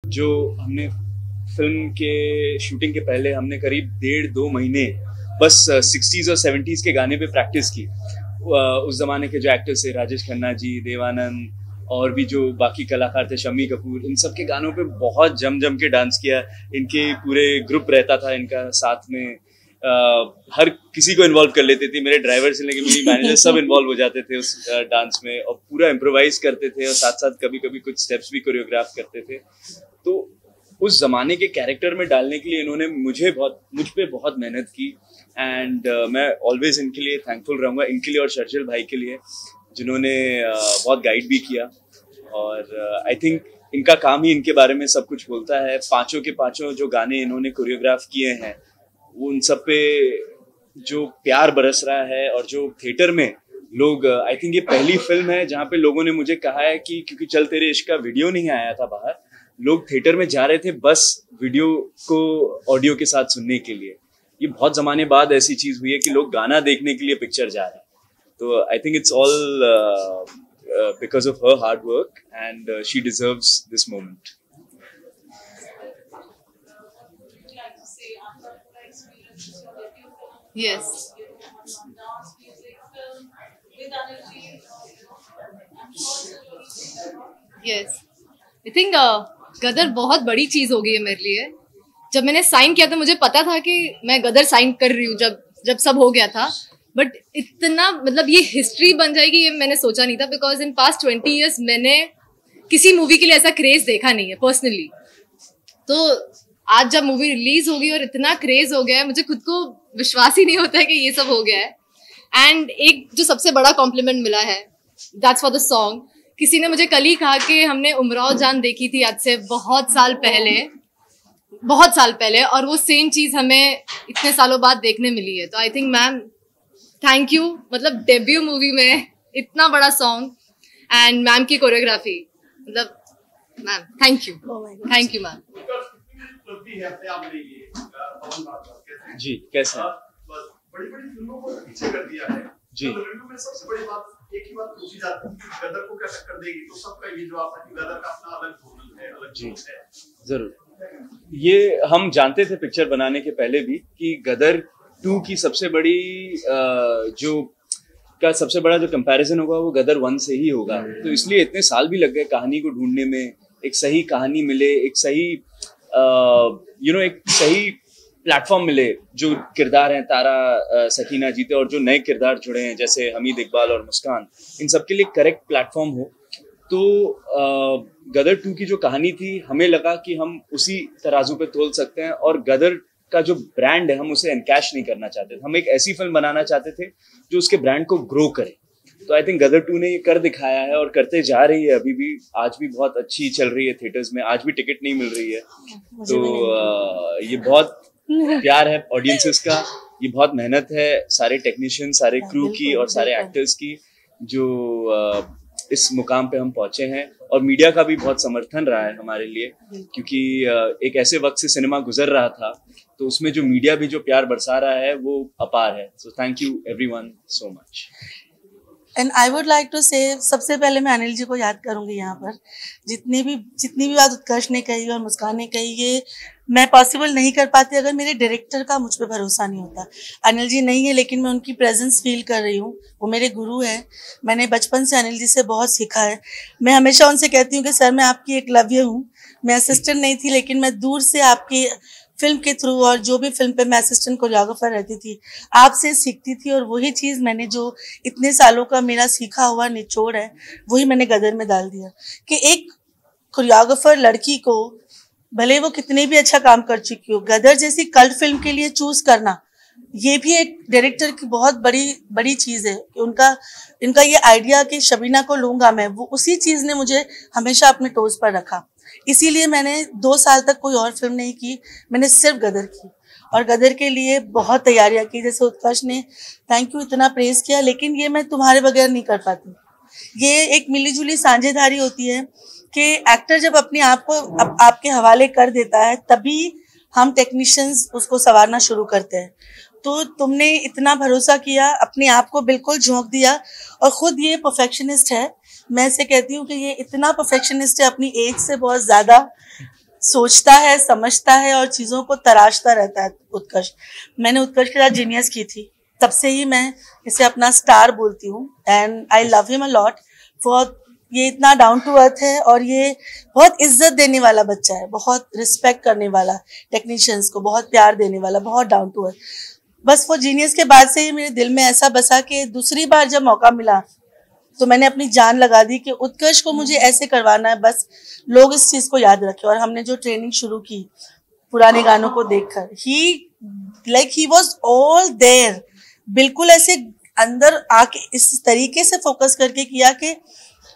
जो हमने फिल्म के शूटिंग के पहले हमने करीब 1.5-2 महीने बस 60s और 70s के गाने पे प्रैक्टिस की। उस जमाने के जो एक्टर्स थे, राजेश खन्ना जी, देवानंद और भी जो बाकी कलाकार थे, शम्मी कपूर, इन सब के गानों पे बहुत जम के डांस किया। इनके पूरे ग्रुप रहता था इनका साथ में, हर किसी को इन्वॉल्व कर लेते थे। मेरे ड्राइवर से लेके मेरी मैनेजर सब इन्वॉल्व हो जाते थे उस डांस में, और पूरा इम्प्रोवाइज करते थे और साथ साथ कभी कभी कुछ स्टेप्स भी कोरियोग्राफ करते थे। तो उस जमाने के कैरेक्टर में डालने के लिए इन्होंने मुझ पे बहुत मेहनत की। एंड मैं ऑलवेज इनके लिए थैंकफुल रहूंगा, इनके लिए और शर्जिल भाई के लिए जिन्होंने बहुत गाइड भी किया। और आई थिंक इनका काम ही इनके बारे में सब कुछ बोलता है। पांचों के पांचों जो गाने इन्होंने कोरियोग्राफ किए हैं, वो उन सब पे जो प्यार बरस रहा है। और जो थिएटर में लोग, आई थिंक ये पहली फिल्म है जहाँ पे लोगों ने मुझे कहा है कि क्योंकि चल तेरे इश्क का वीडियो नहीं आया था बाहर, लोग थिएटर में जा रहे थे बस वीडियो को ऑडियो के साथ सुनने के लिए। ये बहुत जमाने बाद ऐसी चीज हुई है कि लोग गाना देखने के लिए पिक्चर जा रहे हैं। तो I think it's all because of her hard work and she deserves this moment. Yes. Yes. I think गदर बहुत बड़ी चीज हो गई है मेरे लिए। जब मैंने साइन किया था मुझे पता था कि मैं गदर साइन कर रही हूँ, जब सब हो गया था। बट इतना मतलब ये हिस्ट्री बन जाएगी ये मैंने सोचा नहीं था, बिकॉज इन पास्ट 20 years मैंने किसी मूवी के लिए ऐसा क्रेज देखा नहीं है पर्सनली। तो आज जब मूवी रिलीज होगी और इतना क्रेज हो गया है, मुझे खुद को विश्वास ही नहीं होता है कि ये सब हो गया है। एंड एक जो सबसे बड़ा कॉम्प्लीमेंट मिला है, दैट्स फॉर द सॉन्ग। किसी ने मुझे कल ही कहा कि हमने उमराव जान देखी थी आज से बहुत साल पहले, और वो सेम चीज हमें इतने सालों बाद देखने मिली है। तो I think ma'am thank you, मतलब डेब्यू मूवी में इतना बड़ा सॉन्ग एंड मैम की कोरियोग्राफी, मतलब मैम थैंक यू मैम। जी कैसे बड़ी फिल्मों को पीछे कर दिया है जी। तो में सबसे बड़ी बात एक ही बात पूछी जाती है कि गदर को क्या टक्कर देगी, तो सबका ये जवाब है कि गदर का अपना अलग धोन है, अलग जी है। जरूर। ये हम जानते थे पिक्चर बनाने के पहले भी कि गदर 2 की सबसे बड़ा जो कंपैरिजन होगा वो गदर 1 से ही होगा। तो इसलिए इतने साल भी लग गए कहानी को ढूंढने में, एक सही कहानी मिले, एक सही एक सही प्लेटफॉर्म मिले। जो किरदार हैं तारा, सकीना जीते, और जो नए किरदार जुड़े हैं जैसे हमीद इकबाल और मुस्कान, इन सब के लिए करेक्ट प्लेटफॉर्म हो। तो गदर 2 की जो कहानी थी, हमें लगा कि हम उसी तराजू पे तोल सकते हैं, और गदर का जो ब्रांड है हम उसे एनकैश नहीं करना चाहते थे। हम एक ऐसी फिल्म बनाना चाहते थे जो उसके ब्रांड को ग्रो करे। तो आई थिंक गदर 2 ने ये कर दिखाया है और करते जा रही है। अभी भी आज भी बहुत अच्छी चल रही है थिएटर्स में, आज भी टिकट नहीं मिल रही है। तो ये बहुत प्यार है ऑडियंसेस का, ये बहुत मेहनत है सारे टेक्नीशियन, सारे क्रू की और सारे एक्टर्स की, जो इस मुकाम पे हम पहुंचे हैं। और मीडिया का भी बहुत समर्थन रहा है हमारे लिए, क्योंकि एक ऐसे वक्त से सिनेमा गुजर रहा था, तो उसमें जो मीडिया भी जो प्यार बरसा रहा है वो अपार है। So thank you everyone so much. And I would like to say, सबसे पहले मैं अनिल जी को याद करूंगी यहाँ पर। जितनी भी बात उत्कर्ष ने कही और मुस्कान ने कही, ये मैं पॉसिबल नहीं कर पाती अगर मेरे डायरेक्टर का मुझ पे भरोसा नहीं होता। अनिल जी नहीं है, लेकिन मैं उनकी प्रेजेंस फील कर रही हूँ। वो मेरे गुरु हैं, मैंने बचपन से अनिल जी से बहुत सीखा है। मैं हमेशा उनसे कहती हूँ कि सर मैं आपकी एक लव्य हूँ। मैं असिस्टेंट नहीं थी, लेकिन मैं दूर से आपकी फिल्म के थ्रू, और जो भी फिल्म पे मैं असिस्टेंट कोरियोग्राफर रहती थी, आपसे सीखती थी। और वही चीज़ मैंने, जो इतने सालों का मेरा सीखा हुआ निचोड़ है, वही मैंने गदर में डाल दिया। कि एक कोरियोग्राफर लड़की को, भले वो कितने भी अच्छा काम कर चुकी हो, गदर जैसी कल्ट फिल्म के लिए चूज करना, ये भी एक डायरेक्टर की बहुत बड़ी चीज़ है। कि इनका ये आइडिया कि शबीना को लूँगा मैं, वो उसी चीज़ ने मुझे हमेशा अपने टोज पर रखा। इसीलिए मैंने 2 साल तक कोई और फिल्म नहीं की, मैंने सिर्फ गदर की। और गदर के लिए बहुत तैयारियां की। जैसे उत्कर्ष ने थैंक यू इतना प्रेज किया, लेकिन ये मैं तुम्हारे बगैर नहीं कर पाती। ये एक मिलीजुली साझेदारी होती है कि एक्टर जब अपने आप को आपके हवाले कर देता है, तभी हम टेक्नीशियंस उसको संवारना शुरू करते हैं। तो तुमने इतना भरोसा किया, अपने आप को बिल्कुल झोंक दिया, और खुद ये परफेक्शनिस्ट है। मैं इसे कहती हूँ कि ये इतना परफेक्शनिस्ट है, अपनी एज से बहुत ज़्यादा। सोचता है, समझता है और चीज़ों को तराशता रहता है उत्कर्ष। मैंने उत्कर्ष के साथ जीनियस की थी, तब से ही मैं इसे अपना स्टार बोलती हूँ and I love him a lot for, ये इतना डाउन टू अर्थ है और ये बहुत इज्जत देने वाला बच्चा है, बहुत रिस्पेक्ट करने वाला, टेक्नीशियंस को बहुत प्यार देने वाला, बहुत डाउन टू अर्थ। बस वो जीनियस के बाद से ही मेरे दिल में ऐसा बसा कि दूसरी बार जब मौका मिला तो मैंने अपनी जान लगा दी कि उत्कर्ष को मुझे ऐसे करवाना है, बस लोग इस चीज को याद रखें। और हमने जो ट्रेनिंग शुरू की पुराने गानों को देखकर, ही वॉज ऑल देयर, बिल्कुल ऐसे अंदर आके इस तरीके से फोकस करके किया कि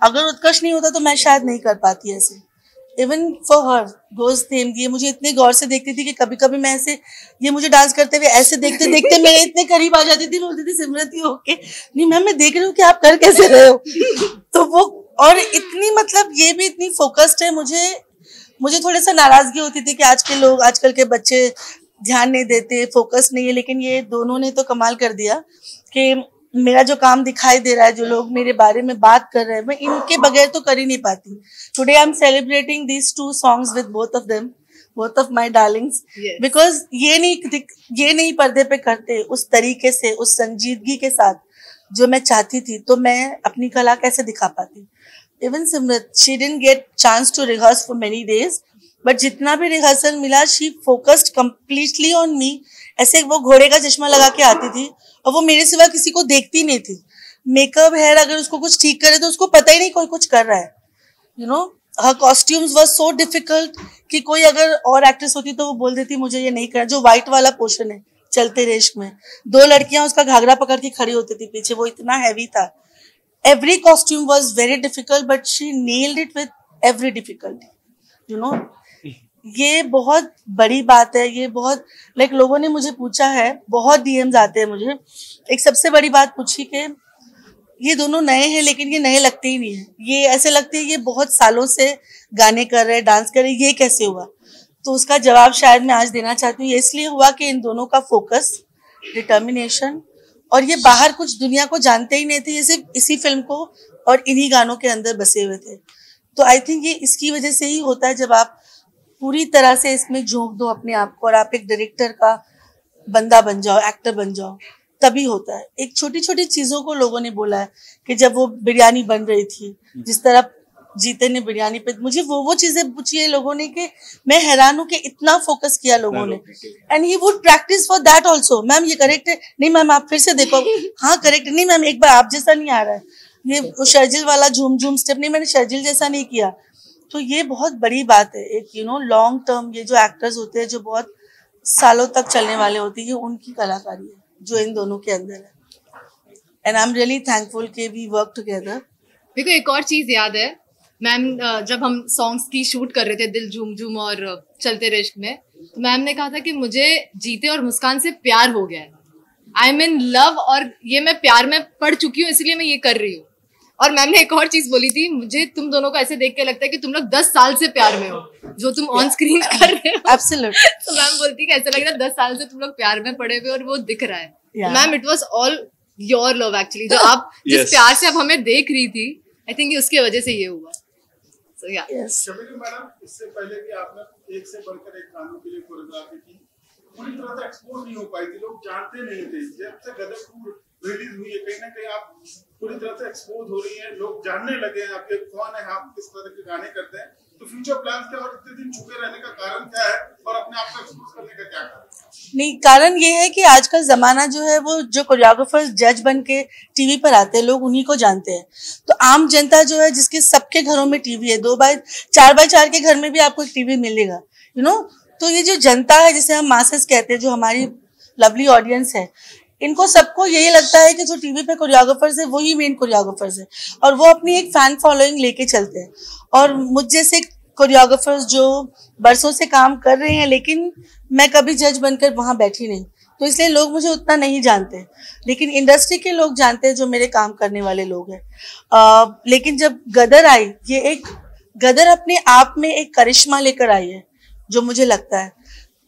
अगर उत्कर्ष नहीं होता तो मैं शायद नहीं कर पाती ऐसे। इवन फॉर हर दोस्त थे, ये मुझे इतने गौर से देखती थी कि कभी कभी मैं ऐसे, ये मुझे डांस करते हुए ऐसे देखते देखते मेरे इतने करीब आ जाती थी, बोलती थी सिमरती होके, नहीं मैम मैं देख रही हूँ कि आप कर कैसे रहे हो। तो वो, और इतनी मतलब ये भी इतनी फोकस्ड है, मुझे थोड़ा सा नाराजगी होती थी कि आजकल के बच्चे ध्यान नहीं देते, फोकस नहीं है, लेकिन ये दोनों ने तो कमाल कर दिया कि मेरा जो काम दिखाई दे रहा है, जो लोग मेरे बारे में बात कर रहे हैं, मैं इनके बगैर तो कर ही नहीं पाती। Today I am celebrating these 2 songs with both of them, both of my Darling's, because ये नहीं पर्दे पे करते उस तरीके से, उस संजीदगी के साथ जो मैं चाहती थी, तो मैं अपनी कला कैसे दिखा पाती। Even Simrat, she didn't get chance to rehearse for many days, but जितना भी रिहर्सल मिला, she focused completely on me. ऐसे वो घोड़े का चश्मा लगा के आती थी और वो मेरे सिवा किसी को देखती नहीं थी। मेकअप, हेयर, अगर उसको कुछ ठीक करे तो उसको पता ही नहीं कोई कुछ कर रहा है। You know, her costumes were so difficult कि कोई अगर और एक्ट्रेस होती तो वो बोल देती मुझे ये नहीं करना। जो व्हाइट वाला पोर्शन है चलते रेश्क में, 2 लड़कियां उसका घाघरा पकड़ के खड़ी होती थी पीछे, वो इतना हैवी था। Every costume was very difficult but she nailed it with every difficulty. You know, ये बहुत बड़ी बात है। ये बहुत लोगों ने मुझे पूछा है, बहुत डीएम्स आते हैं मुझे। एक सबसे बड़ी बात पूछी कि ये दोनों नए हैं लेकिन ये नए लगते ही नहीं है, ये ऐसे लगते हैं ये बहुत सालों से गाने कर रहे हैं, डांस कर रहे हैं, ये कैसे हुआ। तो उसका जवाब शायद मैं आज देना चाहती हूँ। ये इसलिए हुआ कि इन दोनों का फोकस, डिटर्मिनेशन, और ये बाहर कुछ दुनिया को जानते ही नहीं थे, ये सिर्फ इसी फिल्म को और इन्हीं गानों के अंदर बसे हुए थे। तो आई थिंक ये इसकी वजह से ही होता है, जब आप पूरी तरह से इसमें झोंक दो अपने आप को और आप एक डायरेक्टर का बंदा बन जाओ, एक्टर बन जाओ, तभी होता है। एक छोटी छोटी चीजों को लोगों ने बोला है कि जब वो बिरयानी बन रही थी, जिस तरह जीते ने बिरयानी पे, मुझे वो चीजें पूछी है लोगों ने कि मैं हैरान हूँ कि इतना फोकस किया लोगों ने। And he would practice for that also. Ma'am ये करेक्ट है, नहीं मैम आप फिर से देखो, हाँ करेक्ट, नहीं मैम एक बार आप जैसा नहीं आ रहा है, ये शर्जिल वाला झूम झूम स्टेप, नहीं मैंने शर्जिल जैसा नहीं किया। तो ये बहुत बड़ी बात है। एक लॉन्ग टर्म, ये जो एक्टर्स होते हैं जो बहुत सालों तक चलने वाले होते हैं, उनकी कलाकारी है जो इन दोनों के अंदर है। And I am really thankful कि वी वर्क टुगेदर। मेरे को एक और चीज याद है, मैम जब हम सॉन्ग्स की शूट कर रहे थे दिल झूम झूम और चलते रेश्क में, तो मैम ने कहा था कि मुझे जीते और मुस्कान से प्यार हो गया है, आई एम इन लव, और ये मैं प्यार में पड़ चुकी हूँ इसलिए मैं ये कर रही हूँ। और मैम ने एक और चीज बोली थी, मुझे तुम दोनों को ऐसे देख के लगता है कि तुम लोग 10 साल से प्यार में हो, जो तुम ऑन स्क्रीन कर रहे हो। एब्सोल्युटली। तो मैम बोलती कि ऐसा लग रहा है 10 साल से तुम लोग प्यार में पड़े हुए और वो दिख रहा है। Ma'am it was all your love actually, जो आप जिस प्यार से आप हमें देख रही थी, आई थिंक उसकी वजह से ये हुआ। सो या शबीना मैडम, इससे पहले भी आपने एक से बढ़कर एक गानों के लिए कोरियोग्राफी की, पूरी तरह से एक्सपोज नहीं हो पाई थी, लोग जानते नहीं थे। जब से गदर 2 रिलीज हुई है, कहीं ना कहीं आप पूरी तरह से एक्सपोज हो रही हैं, लोग जानने लगे हैं आपके कौन है, आप किस तरह के गाने करते हैं। तो फ्यूचर प्लान्स क्या, और इतने दिन छुपे रहने का कारण क्या है, और अपने आप को एक्सपोज करने का क्या कारण? नहीं, कारण ये है कि आज का जमाना जो है, वो जो कोरियोग्राफर्स जज बन के टीवी पर आते हैं, लोग उन्हीं को जानते हैं। तो आम जनता जो है, जिसके सबके घरों में टीवी है, 4x4 के घर में भी आपको एक टीवी मिलेगा, तो ये जो जनता है, जिसे हम मासेस कहते हैं, जो हमारी लवली ऑडियंस है, इनको सबको यही लगता है कि जो टीवी पे कोरियोग्राफर्स है वही मेन कोरियोग्राफर्स है, और वो अपनी एक फैन फॉलोइंग लेके चलते हैं। और मुझ जैसे कोरियोग्राफर्स जो बरसों से काम कर रहे हैं, लेकिन मैं कभी जज बनकर वहां बैठी नहीं, तो इसलिए लोग मुझे उतना नहीं जानते, लेकिन इंडस्ट्री के लोग जानते हैं, जो मेरे काम करने वाले लोग हैं। लेकिन जब गदर आई, गदर अपने आप में एक करिश्मा लेकर आई है, जो मुझे लगता है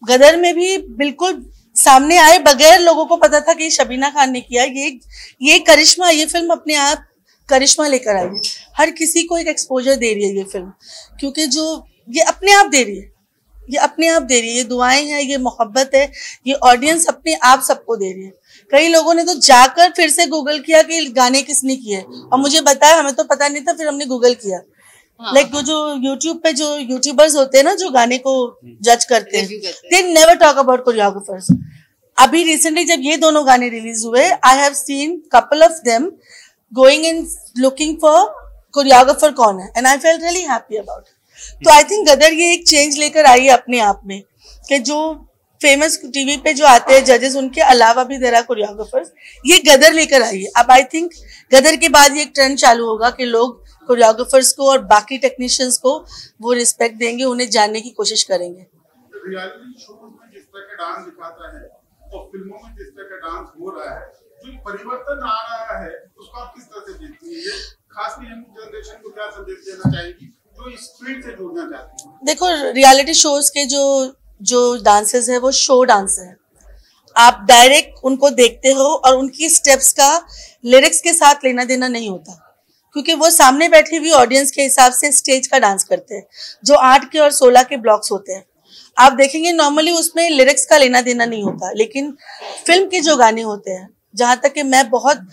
गदर में भी बिल्कुल सामने आए बगैर लोगों को पता था कि शबीना खान ने किया। ये करिश्मा, ये फिल्म अपने आप करिश्मा लेकर आई है, हर किसी को एक एक्सपोजर दे रही है ये फिल्म, क्योंकि जो ये अपने आप दे रही है, ये अपने आप दे रही है, ये दुआएं हैं, ये मोहब्बत है, ये ऑडियंस अपने आप सबको दे रही है। कई लोगों ने तो जाकर फिर से गूगल किया कि गाने किसने किए और मुझे बताया, हमें तो पता नहीं था, फिर हमने गूगल किया। लाइक वो जो यूट्यूब पे जो यूट्यूबर्स होते हैं ना जो गाने को जज करते हैं, they never talk about choreographers. अभी रिसेंटली जब ये दोनों गाने रिलीज हुए, I have seen couple of them going in looking for choreographer कौन है, and I felt really happy about it. तो आई थिंक गदर ये एक चेंज लेकर आई है अपने आप में कि जो फेमस टीवी पे जो आते हैं जजेस, उनके अलावा भी देर आर कोरियोग्राफर्स, ये गदर लेकर आई है। अब आई थिंक गदर के बाद ये एक ट्रेंड चालू होगा कि लोग कोरियोग्राफर्स को और बाकी टेक्नीशियंस को वो रिस्पेक्ट देंगे, उन्हें जानने की कोशिश करेंगे। रियलिटी शो में जिस तरह का डांस दिखाता है और फिल्मों में जिस तरह का डांस हो रहा है, जो परिवर्तन आ रहा है उसको आप किस तरह से देखती हैं? खासकर यंग जनरेशन को क्या संदेश देना चाहेगी जो इस फील्ड से जुड़ना चाहती है? देखो, रियलिटी शोज के जो डांसेस है वो शो डांस है। आप डायरेक्ट उनको देखते हो और उनकी स्टेप्स का लिरिक्स के साथ लेना देना नहीं होता, क्योंकि वो सामने बैठी हुई ऑडियंस के हिसाब से स्टेज का डांस करते हैं, जो 8 के और 16 के ब्लॉक्स होते हैं। आप देखेंगे नॉर्मली उसमें लिरिक्स का लेना देना नहीं होता, लेकिन फिल्म के जो गाने होते हैं, जहां तक कि मैं बहुत